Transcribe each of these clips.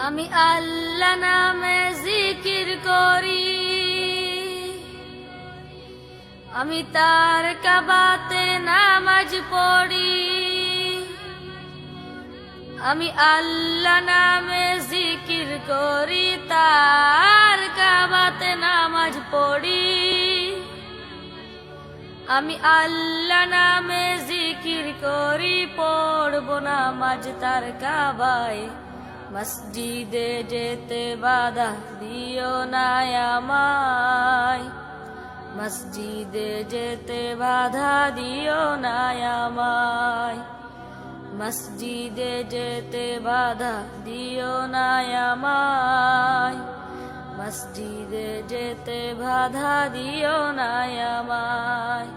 আমি আল্লাহ নামে জিকির করি, আমি তার কাবাতে নামাজ পড়ি। আমি আল্লাহ নামে জিকির করি, তার কাবাতে নামাজ পড়ি। আমি আল্লাহ নামে জিকির করি, পড়ব নামাজ তার কাবায়। মসজিদে যেতে বাধা দিও না আমায়, মসজিদে যেতে বাধা দিও না আমায়, মসজিদে যেতে বাধা দিও না আমায়, মসজিদে যেতে বাধা দিও না আমায়।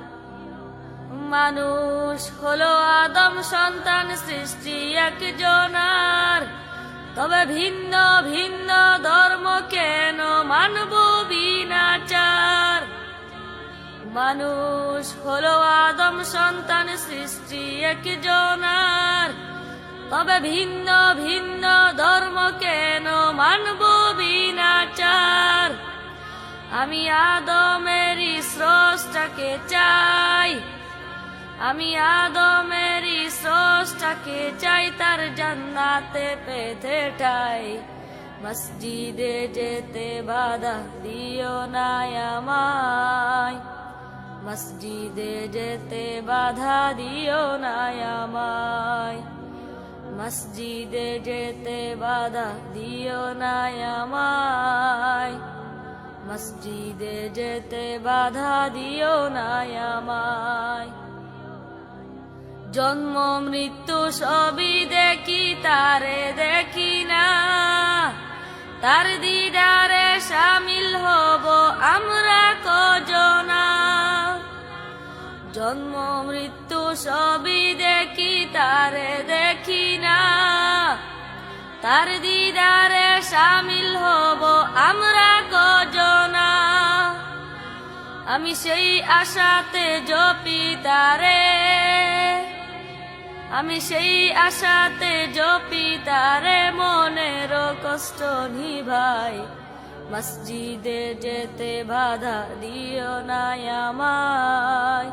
মানুষ হলো আদম সন্তান, সৃষ্টি একজনার, তবে ভিন্ন ভিন্ন ধর্ম কেন মানব বিনাচার। মানুষ হলো আদম সন্তান, সৃষ্টি একজনার, তবে ভিন্ন ভিন্ন ধর্ম কেন মানব বিনাচার। আমি আদমেরই স্রষ্টাকে চাই, আমি আদমেরই স্রষ্টাকে চাই, তার জান্নাতে পেতে ঠাই। মসজিদে যেতে বাধা দিও না আমায়, মসজিদে যেতে বাধা দিও না আমায়, মসজিদে যেতে বাধা দিও না আমায়, মসজিদে যেতে বাধা দিও না আমায়। জন্ম মৃত্যু সবই দেখি, তারে দেখি না, তার দিদারে শামিল হব আমরা কজনা। জন্ম মৃত্যু সবই দেখি, তারে দেখি না, তার দিদারে শামিল হব আমরা কজনা। আমি সেই আশাতে জপি তারে, আমি সেই আশাতে জপি তারে, মনের কষ্ট নিভাই। মসজিদে যেতে বাধা দিও না আমায়,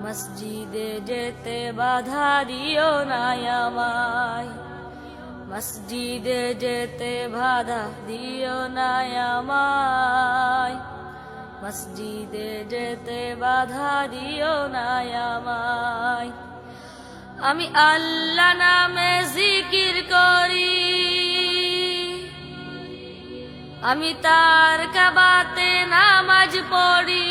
মসজিদে যেতে বাধা দিও না আমায়, মসজিদে যেতে বাধা দিও না আমায়, মসজিদে যেতে বাধা দিও না আমায়। আমি আল্লাহ নামে জিকির করি, আমি তার কাবাতে নামাজ পড়ি।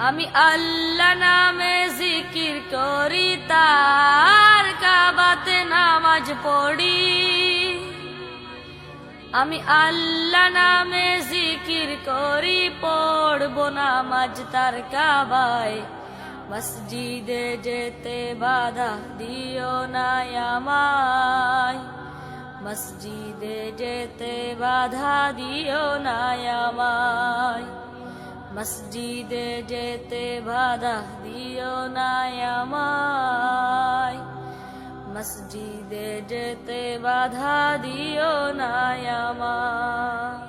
আমি আল্লাহ নামে জিকির করি, তার কাবাতে নামাজ পড়ি। আমি আল্লাহ নামে জিকির করি, পড়ব নামাজ তার কাবায়। মসজিদে যেতে বাধা দিও না আমায়, মসজিদে যেতে বাধা দিও না আমায়, মসজিদে যেতে বাধা দিও না আমায়, মসজিদে যেতে বাধা দিও না আমায়।